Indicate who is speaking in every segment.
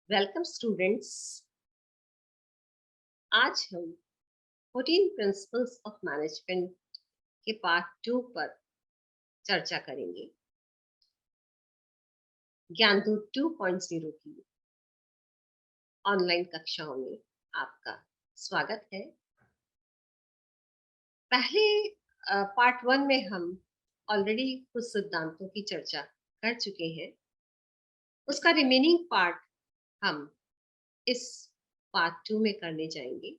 Speaker 1: Welcome students. आज हम 14 principles of management के पार्ट 2 पर चर्चा करेंगे। ज्ञानदूत 2.0 की ऑनलाइन कक्षाओं में आपका स्वागत है। पहले पार्ट 1 में हम ऑलरेडी कुछ सिद्धांतों की चर्चा कर चुके हैं। उसका रिमेनिंग पार्ट हम इस पार्ट 2 में करने जाएंगे।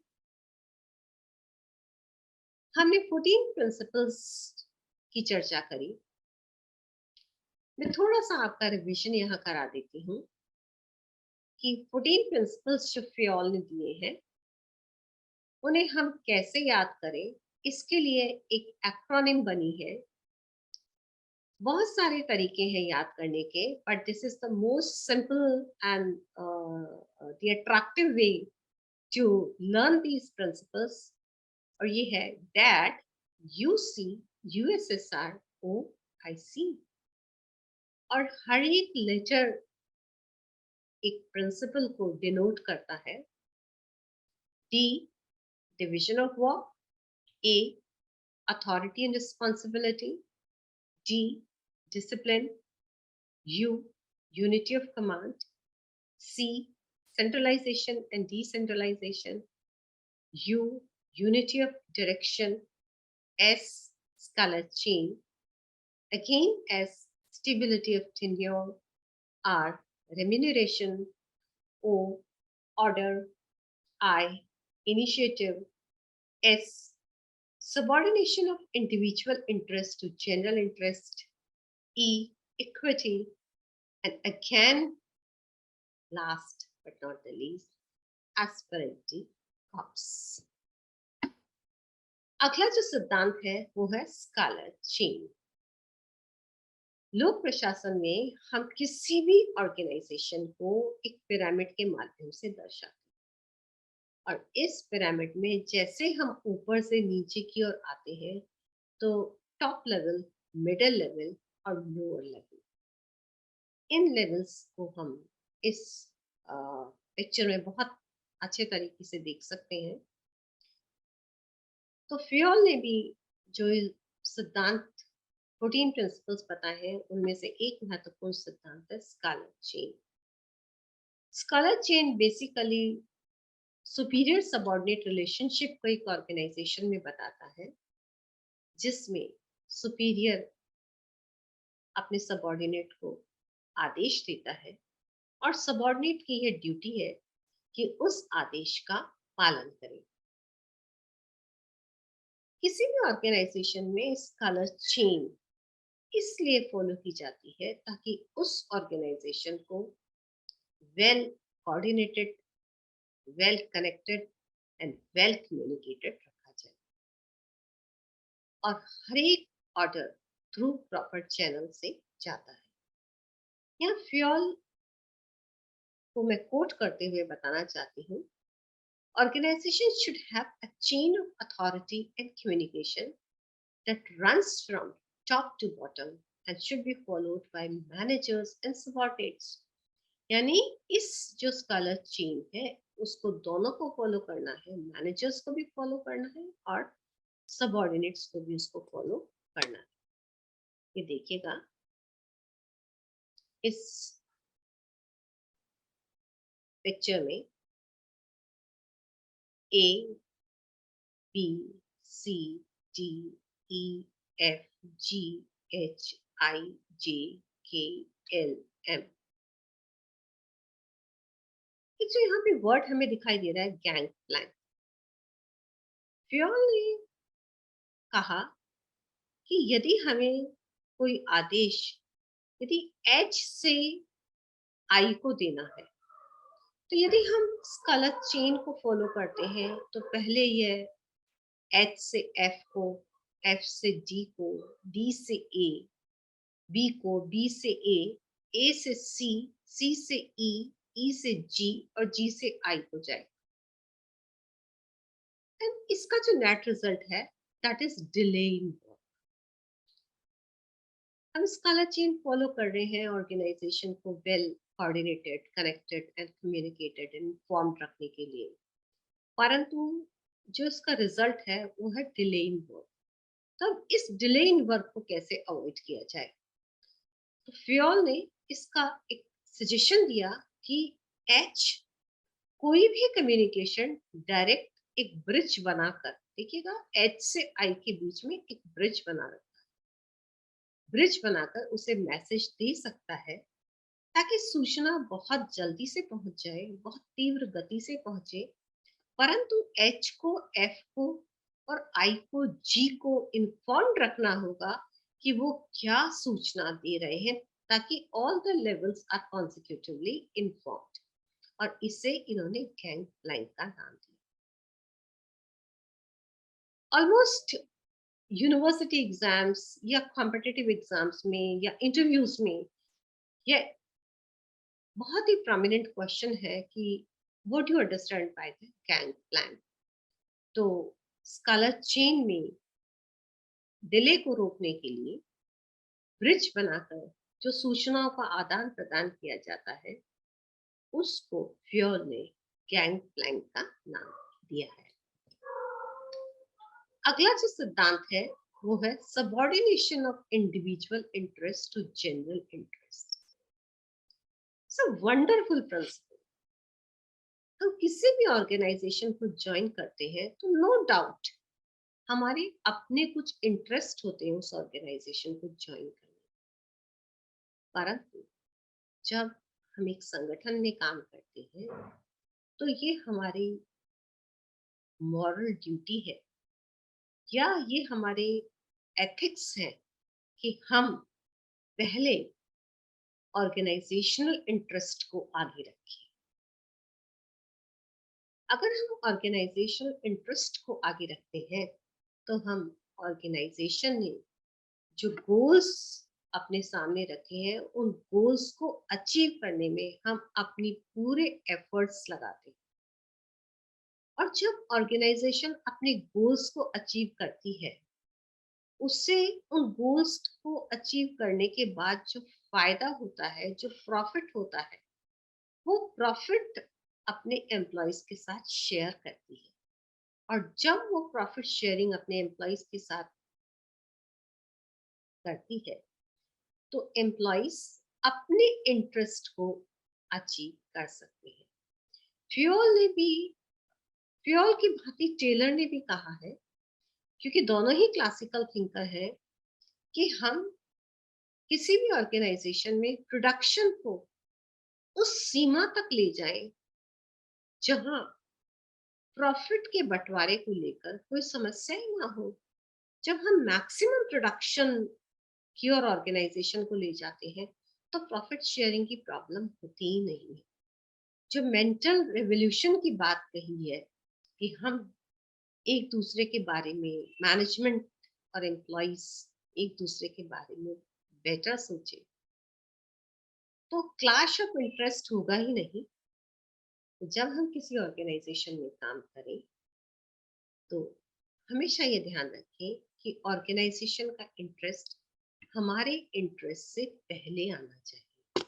Speaker 1: हमने 14 प्रिंसिपल्स की चर्चा करी। मैं थोड़ा सा आपका रिवीजन यहाँ करा देती हूँ कि 14 प्रिंसिपल्स जो फ्योल ने दिए हैं उन्हें हम कैसे याद करें। इसके लिए एक एक्रोनिम बनी है। बहुत सारे तरीके हैं याद करने के, but this is the most simple and the attractive way to learn these principles. और ये है that UC USSR O I C. और हर एक लेटर एक प्रिंसिपल को डिनोट करता है। D division of work, A authority and responsibility, D discipline, U unity of command, C centralization and decentralization, U unity of direction, S scalar chain, again S stability of tenure, R remuneration, O order, I initiative, S subordination of individual interest to general interest, E equity, and again last but not the least asperity corps. अगला जो सिद्धांत है वो है scalar chain. लोक प्रशासन में हम किसी भी ऑर्गेनाइजेशन को एक पिरामिड के माध्यम से दर्शाते हैं। और इस पिरामिड में जैसे हम ऊपर से नीचे की ओर आते हैं तो टॉप लेवल, मिडिल लेवल और लोअर लेवल, इन लेवल्स को हम इस पिक्चर में बहुत अच्छे तरीके से देख सकते हैं। तो फ्योल ने भी जो सिद्धांत 14 प्रिंसिपल्स बताए हैं उनमें से एक महत्वपूर्ण सिद्धांत है scalar chain. Scalar chain basically superior subordinate relationship को एक ऑर्गेनाइजेशन में बताता है, जिसमें सुपीरियर अपने सबऑर्डिनेट को आदेश देता है और सबऑर्डिनेट की यह ड्यूटी है कि उस आदेश का पालन करें। किसी भी ऑर्गेनाइजेशन में स्कालर चेन इसलिए फॉलो की जाती है ताकि उस ऑर्गेनाइजेशन को well coordinated, well connected and well communicated रखा जाए और हर एक ऑर्डर थ्रू प्रॉपर चैनल से जाता है। यहाँ फ्योल को मैं कोट करते हुए बताना चाहती हूँ, organizations should have a chain of authority and communication that runs from top to bottom and should be followed by managers and subordinates. यानी इस जो स्कालर चेन है उसको दोनों को फॉलो करना है, मैनेजर्स को भी फॉलो करना है और सबऑर्डिनेट्स को भी उसको फॉलो करना है। ये देखिएगा इस पिक्चर में A B C D E F G H I J K L M। जो यहाँ पे वर्ड हमें दिखाई दे रहा है गैंग प्लैंक। फ्योल ने कहा कि यदि हमें कोई आदेश यदि H से I को देना है तो यदि हम स्कालर चेन को फॉलो करते हैं तो पहले यह H से F को, F से D को, D से A, B को, B से A से C, C से E से G और G से I को जाए। एंड इसका जो नेट रिजल्ट है that is delay in work. हम स्कालर चेन फॉलो कर रहे हैं ऑर्गेनाइजेशन को well coordinated, connected and communicated, informed रखने के लिए। परंतु जो इसका रिजल्ट है वो है डिले इन वर्क। तो अब इस डिले इन वर्क को कैसे अवॉइड किया जाए? तो फ्योल ने इसका एक सजेशन दिया कि एच, कोई भी कम्युनिकेशन डायरेक्ट एक ब्रिज बनाकर, देखिएगा एच से आई के बीच में एक ब्रिज बना रखा है, ब्रिज बनाकर उसे मैसेज दे सकता है ताकि सूचना बहुत जल्दी से पहुंच जाए, बहुत तीव्र गति से पहुंचे। परंतु एच को, एफ को और आई को, जी को इन्फॉर्म्ड रखना होगा कि वो क्या सूचना दे रहे हैं, ताकि all the levels are consecutively informed. और इसे इन्होंने गैंग प्लैंक का नाम दिया। ऑलमोस्ट यूनिवर्सिटी एग्जाम्स या कॉम्पिटिटिव एग्जाम्स में या इंटरव्यूज में ये बहुत ही प्रोमिनेंट क्वेश्चन है कि what do you understand by the gang plan. तो स्कॉलर चेन में डिले को रोकने के लिए ब्रिज बनाकर जो सूचनाओं का आदान प्रदान किया जाता है, उसको फ्योल ने गैंग प्लैंक का नाम दिया है। अगला जो सिद्धांत है वो है subordination of individual interest to general interest. It's a wonderful principle. हम किसी भी ऑर्गेनाइजेशन को ज्वाइन करते हैं तो नो डाउट हमारे अपने कुछ इंटरेस्ट होते हैं उस ऑर्गेनाइजेशन को ज्वाइन करने। परंतु जब हम एक संगठन में काम करते हैं तो ये हमारी मॉरल ड्यूटी है या ये हमारे एथिक्स है कि हम पहले ऑर्गेनाइजेशनल इंटरेस्ट को आगे रखें। अगर हम ऑर्गेनाइजेशनल इंटरेस्ट को आगे रखते हैं तो हम ऑर्गेनाइजेशन ने जो गोल्स अपने सामने रखे हैं उन गोल्स को अचीव करने में हम अपनी पूरे एफर्ट्स लगाते हैं। और जब ऑर्गेनाइजेशन अपने गोल्स को अचीव करती है, उससे उन गोल्स को अचीव करने के बाद जो फायदा होता है, जो प्रॉफिट होता है, वो प्रॉफिट अपने एम्प्लॉयज के साथ शेयर करती है। और जब वो प्रॉफिट शेयरिंग अपने एम्प्लॉयज के साथ करती है तो एम्प्लॉयज अपने इंटरेस्ट को अचीव कर सकते हैं। फ्योल ने भी, फ्योल की भांति टेलर ने भी कहा है, क्योंकि दोनों ही क्लासिकल थिंकर हैं, कि हम किसी भी ऑर्गेनाइजेशन में प्रोडक्शन को उस सीमा तक ले जाएं जहां प्रॉफिट के बंटवारे को लेकर कोई समस्या ही ना हो। जब हम मैक्सिमम प्रोडक्शन की और ऑर्गेनाइजेशन को ले जाते हैं तो प्रॉफिट शेयरिंग की प्रॉब्लम होती ही नहीं है। जो मेंटल रेवोल्यूशन की बात कही है कि हम एक दूसरे के बारे में, मैनेजमेंट और एम्प्लॉइज एक दूसरे के बारे में बेटर सोचे, तो क्लैश ऑफ इंटरेस्ट होगा ही नहीं। जब हम किसी ऑर्गेनाइजेशन में काम करें तो हमेशा ये ध्यान रखें कि ऑर्गेनाइजेशन का इंटरेस्ट हमारे इंटरेस्ट से पहले आना चाहिए।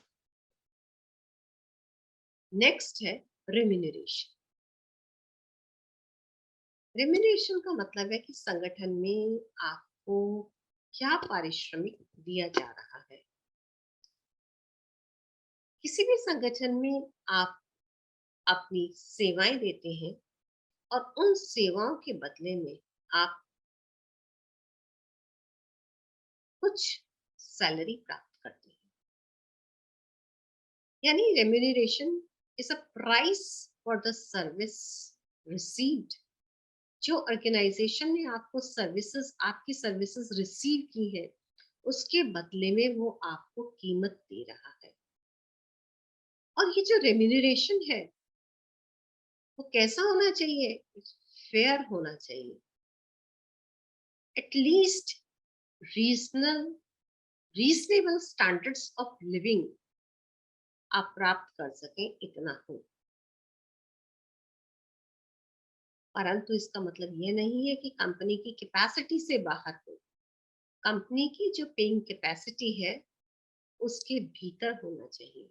Speaker 1: नेक्स्ट है रेम्यूनरेशन। रेम्यूनरेशन का मतलब है कि संगठन में आपको क्या पारिश्रमिक दिया जा रहा है। किसी भी संगठन में आप अपनी सेवाएं देते हैं और उन सेवाओं के बदले में आप कुछ सैलरी प्राप्त करते हैं। यानी remuneration is a price for the service received. जो ऑर्गेनाइजेशन ने आपको सर्विसेज, आपकी सर्विसेज रिसीव की है, उसके बदले में वो आपको कीमत दे रहा है। और ये जो रेम्यूनरेशन है वो कैसा होना चाहिए? फेयर होना चाहिए। At least regional reasonable standards of living आप प्राप्त कर सकें, इतना हो। परंतु इसका मतलब ये नहीं है कि कंपनी की कैपेसिटी से बाहर हो। कंपनी की जो पेइंग कैपेसिटी है उसके भीतर होना चाहिए।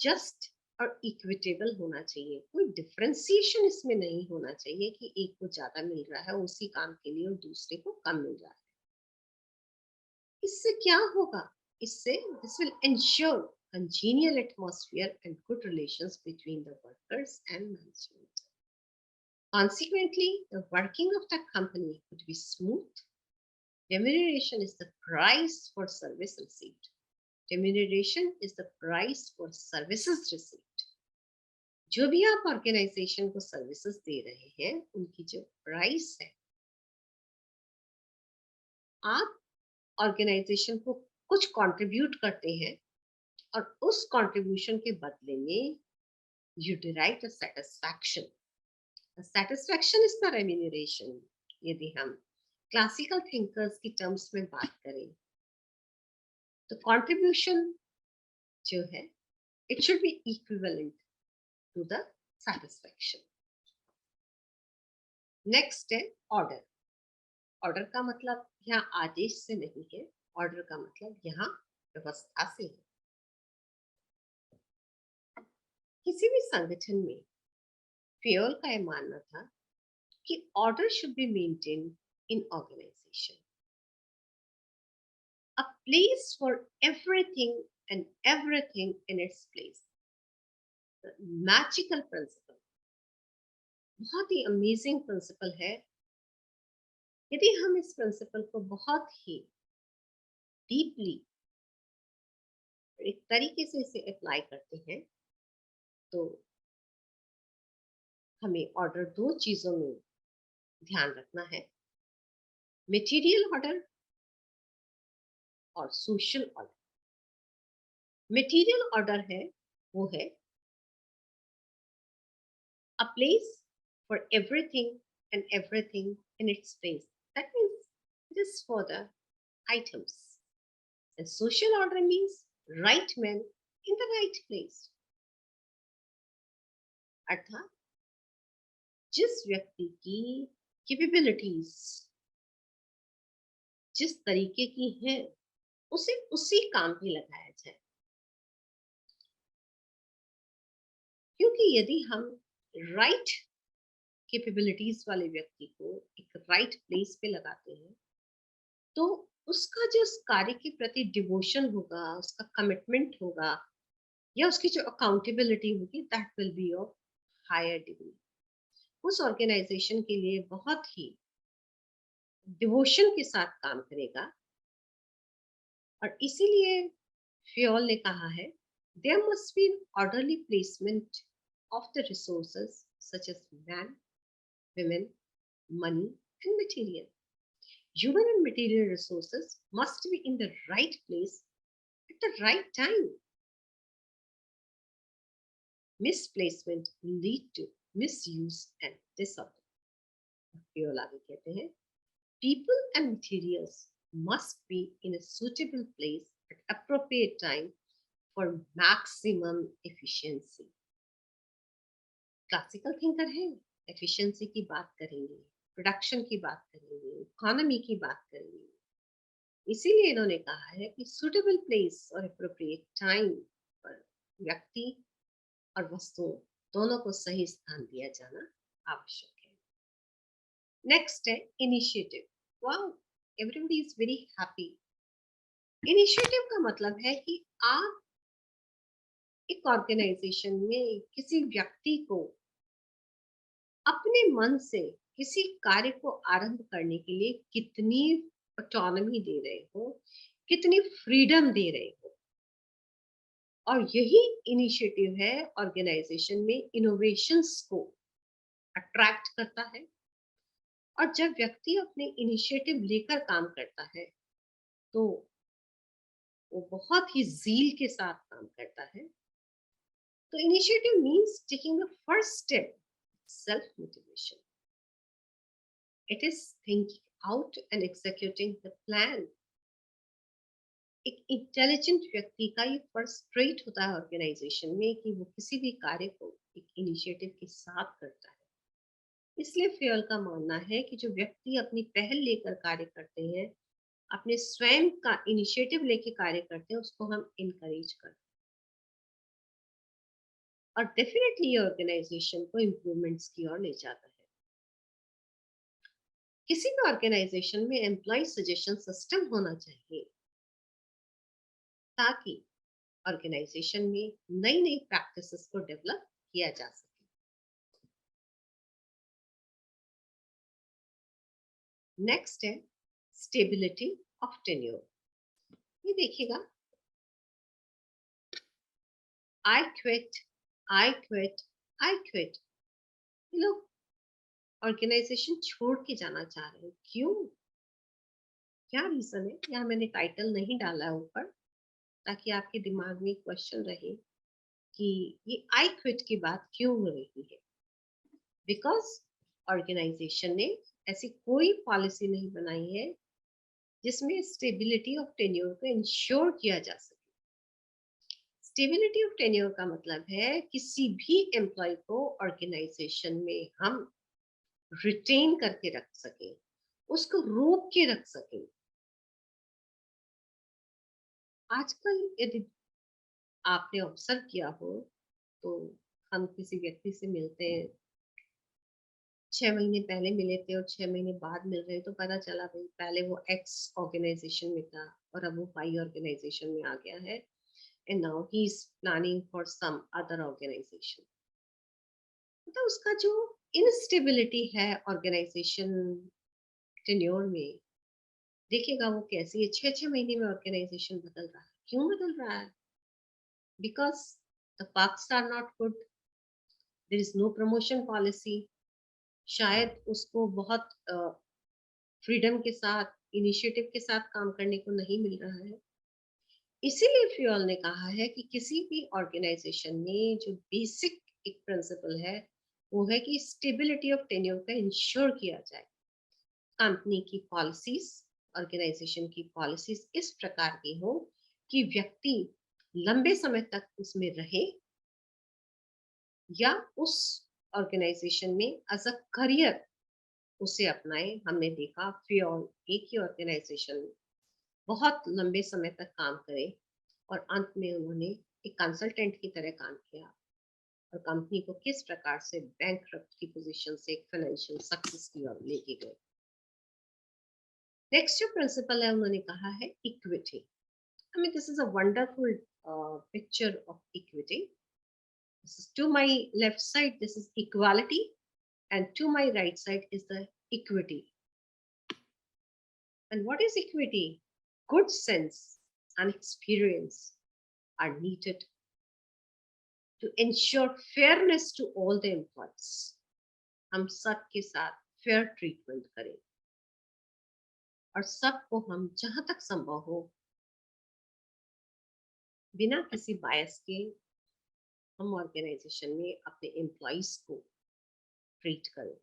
Speaker 1: जस्ट और इक्विटेबल होना चाहिए। कोई डिफरेंशिएशन इसमें नहीं होना चाहिए कि एक को ज्यादा मिल रहा है उसी काम के लिए और दूसरे को कम मिल रहा है। इससे क्या होगा? इससे this will ensure congenial atmosphere and good relations between the workers and management. Consequently, the working of the company would be smooth. Remuneration is the price for service received. Remuneration is the price for services received. जो भी आप organisation को services दे रहे हैं उनकी जो price है, आप ऑर्गेनाइजेशन को कुछ कंट्रीब्यूट करते हैं और उस कंट्रीब्यूशन के बदले में you derive the satisfaction. Satisfaction is the remuneration. यदि हम क्लासिकल थिंकर्स की टर्म्स में बात करें तो कंट्रीब्यूशन जो है it should be equivalent to the satisfaction. Next है ऑर्डर। ऑर्डर का मतलब यहाँ आदेश से नहीं है, ऑर्डर का मतलब यहाँ व्यवस्था से है। किसी भी संगठन में फेयल का यह मानना था कि order should be maintain in organisation, a place for everything and everything in its place. Magical principle, बहुत ही अमेजिंग प्रिंसिपल है। यदि हम इस प्रिंसिपल को बहुत ही डीपली एक तरीके से इसे अप्लाई करते हैं तो हमें ऑर्डर दो चीजों में ध्यान रखना है, मटेरियल ऑर्डर और सोशल ऑर्डर। मटेरियल ऑर्डर है वो है a place for everything and everything in its place. That means it is for the items. And social order means right man in the right place. अर्थात जिस व्यक्ति की capabilities जिस तरीके की है उसे उसी काम पे लगाया जाए। क्योंकि यदि हम राइट कैपेबिलिटीज वाले व्यक्ति को एक राइट प्लेस पे लगाते हैं तो उसका जो उस कार्य के प्रति डिवोशन होगा, उसका कमिटमेंट होगा या उसकी जो अकाउंटेबिलिटी होगी that will be of higher degree. उस ऑर्गेनाइजेशन के लिए बहुत ही डिवोशन के साथ काम करेगा। और इसीलिए फ्योल ने कहा है there must be orderly placement of the resources such as man, women, money, and material. Human and material resources must be in the right place at the right time. Misplacement lead to misuse and disorder. Fiola आगे कहते हैं people and materials must be in a suitable place at appropriate time for maximum efficiency. Classical thinker है, efficiency की बात करेंगे, production की बात करेंगे, इकोनॉमी की बात करेंगे। इसीलिए इन्होंने कहा है कि सुटेबल प्लेस और अप्रोप्रिएट टाइम पर व्यक्ति और वस्तुओं दोनों को सही स्थान दिया जाना आवश्यक है। नेक्स्ट है initiative. Wow, everybody is very happy. Initiative का मतलब है कि आप एक ऑर्गेनाइजेशन में किसी व्यक्ति को अपने मन से किसी कार्य को आरंभ करने के लिए कितनी ऑटोनॉमी दे रहे हो, कितनी फ्रीडम दे रहे हो। और यही इनिशिएटिव है ऑर्गेनाइजेशन में इनोवेशंस को अट्रैक्ट करता है। और जब व्यक्ति अपने इनिशिएटिव लेकर काम करता है तो वो बहुत ही ज़ील के साथ काम करता है। तो initiative means taking the first step, self motivation. It is thinking out and executing the plan. एक इंटेलिजेंट व्यक्ति का ये फर्स्ट ट्रेट होता है ऑर्गेनाइजेशन में कि वो किसी भी कार्य को एक इनिशिएटिव के साथ करता है। इसलिए फेयल का मानना है कि जो व्यक्ति अपनी पहल लेकर कार्य करते हैं, अपने स्वयं का इनिशिएटिव लेके कार्य करते हैं, उसको हम इनकरेज करते हैं। और डेफिनेटली ये ऑर्गेनाइजेशन को इम्प्रूवमेंट्स की ओर ले जाता है। किसी भी ऑर्गेनाइजेशन में एम्प्लॉय सजेशन सिस्टम होना चाहिए ताकि ऑर्गेनाइजेशन में नई नई प्रैक्टिसेस को डेवलप किया जा सके। नेक्स्ट है स्टेबिलिटी ऑफ टेन्योर। ये देखिएगा, I quit, I quit, I quit. ये लोग ऑर्गेनाइजेशन छोड़ के जाना चाह रहे हैं, क्यों? क्या रीजन है? यहाँ मैंने टाइटल नहीं डाला है ऊपर, ताकि आपके दिमाग में क्वेश्चन रहे कि ये आई क्विट की बात क्यों हो रही है। बिकॉज ऑर्गेनाइजेशन ने ऐसी कोई पॉलिसी नहीं बनाई है जिसमें स्टेबिलिटी ऑफ टेन्योर को इंश्योर किया जा सके। स्टेबिलिटी ऑफ टेन्योर का मतलब है किसी भी एम्प्लॉय को ऑर्गेनाइजेशन में हम रिटेन करके रख सके, उसको रोक के रख सके। आजकल यदि आपने ऑब्जर्व किया हो तो हम किसी व्यक्ति से मिलते हैं, 6 महीने पहले मिले थे और 6 महीने बाद मिल रहे हैं, तो पता चला भाई पहले वो एक्स ऑर्गेनाइजेशन में था और अब वो वाई ऑर्गेनाइजेशन में आ गया है, and now he is planning for some other organisation. मतलब उसका जो इनस्टेबिलिटी है ऑर्गेनाइजेशन टेन्योर में, देखिएगा वो कैसी है। 6 6 महीने में ऑर्गेनाइजेशन बदल रहा है। क्यों बदल रहा है? Because the perks are not good, there is no promotion policy. शायद उसको बहुत फ्रीडम के साथ, इनिशिएटिव के साथ काम करने को नहीं मिल रहा है। इसीलिए फ्यूल ने कहा है कि किसी भी ऑर्गेनाइजेशन में जो बेसिक एक प्रिंसिपल है वो है कि स्टेबिलिटी ऑफ टेन्योर का इंश्योर किया जाए। कंपनी की पॉलिसीज, ऑर्गेनाइजेशन की पॉलिसीज इस प्रकार की हो कि व्यक्ति लंबे समय तक उसमें रहे या उस ऑर्गेनाइजेशन में एज अ करियर उसे अपनाए। हमने देखा फ्यूल एक ही ऑर्गेनाइजेशन में बहुत लंबे समय तक काम करे और अंत में उन्होंने एक कंसल्टेंट की तरह काम किया और कंपनी को किस प्रकार से बैंकरप्ट की पोजीशन से एक फाइनेंशियल सक्सेस की ओर लेके गए। नेक्स्ट जो प्रिंसिपल है उन्होंने कहा है equity. I mean, this is a wonderful picture of equity. This is to my left side, this is equality, and to my right side is the equity. And what is equity? Good sense and experience are needed to ensure fairness to all the employees. हम सबके साथ fair treatment करें और सबको हम जहां तक संभव हो बिना किसी बायस के हम ऑर्गेनाइजेशन में अपने एम्प्लॉइज को ट्रीट करें।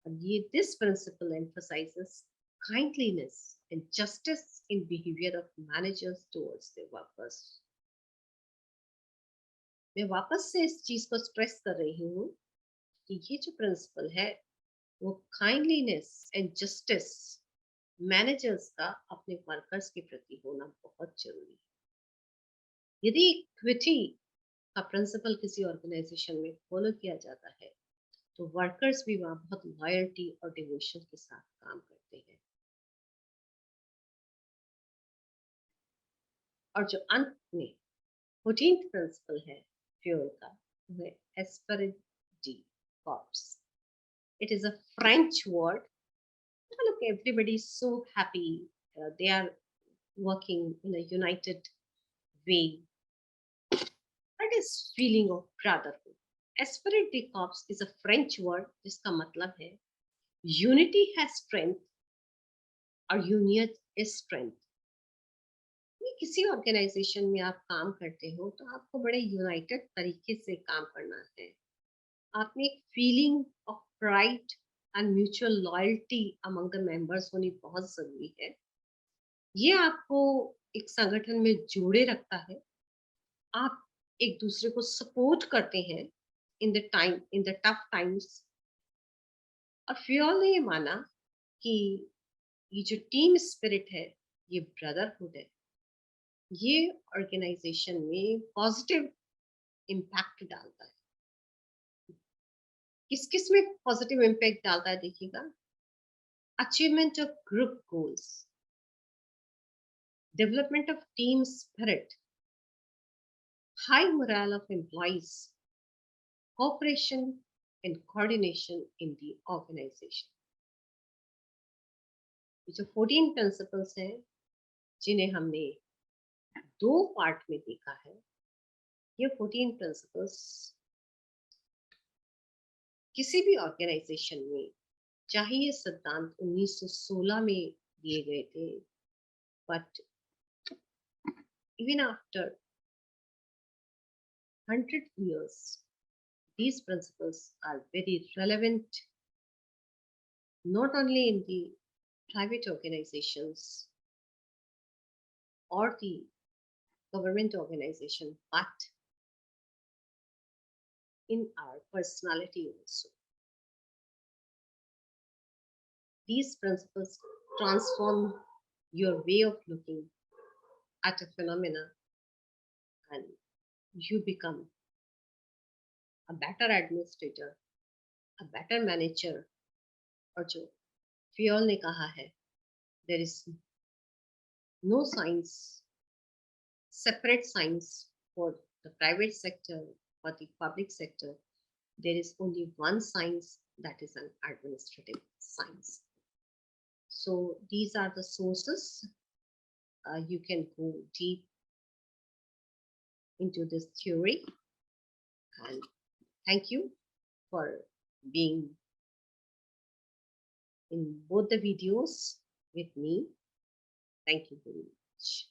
Speaker 1: और ये this principle emphasises kindliness and justice in behavior of managers towards their workers. मैं वापस से इस चीज को स्ट्रेस कर रही हूँ कि ये जो प्रिंसिपल है वो काइंडलीनेस एंड जस्टिस मैनेजर्स का अपने वर्कर्स के प्रति होना बहुत जरूरी है। यदि इक्विटी का प्रिंसिपल किसी ऑर्गेनाइजेशन में फॉलो किया जाता है तो वर्कर्स भी वहाँ बहुत लॉयल्टी और डिवोशन के साथ काम करते हैं। और जो अंत में 14th प्रिंसिपल है फ्यूल का, वो है esprit corps. It is a French word. Look, everybody is so happy. They are working in a united way. That is feeling of brotherhood. Esprit de corps is a French word जिसका मतलब है unity has strength और union is strength. ये किसी organisation में आप काम करते हो तो आपको बड़े यूनाइटेड तरीके से काम करना है। आप में एक feeling of pride and mutual loyalty among the members होनी बहुत जरूरी है। ये आपको एक संगठन में जोड़े रखता है। आप एक दूसरे को सपोर्ट करते हैं इन द टफ टाइम्स। और फ्योल ने ये माना कि ये जो टीम स्पिरिट है, ये ब्रदरहुड है, ये ऑर्गेनाइजेशन में पॉजिटिव इम्पैक्ट डालता है। किस किस में पॉजिटिव इम्पैक्ट डालता है देखिएगा। Achievement of group goals, development of team spirit, high moral of employees, cooperation and coordination in the organization। ये जो 14 प्रिंसिपल्स हैं जिन्हें हमने दो पार्ट में देखा है, ये 14 प्रिंसिपल्स किसी भी ऑर्गेनाइजेशन में, चाहे ये सिद्धांत 1916 में दिए गए थे, but even after 100 years these principles are very relevant, not only in the private organizations or the government organization, but in our personality also. These principles transform your way of looking at a phenomena, and you become a better administrator, a better manager। और जो फियोल ने कहा है, there is no science, separate science for the private sector or the public sector. There is only one science, that is an administrative science। So these are the sources. You can go deep into this theory, and thank you for being in both the videos with me. Thank you very much.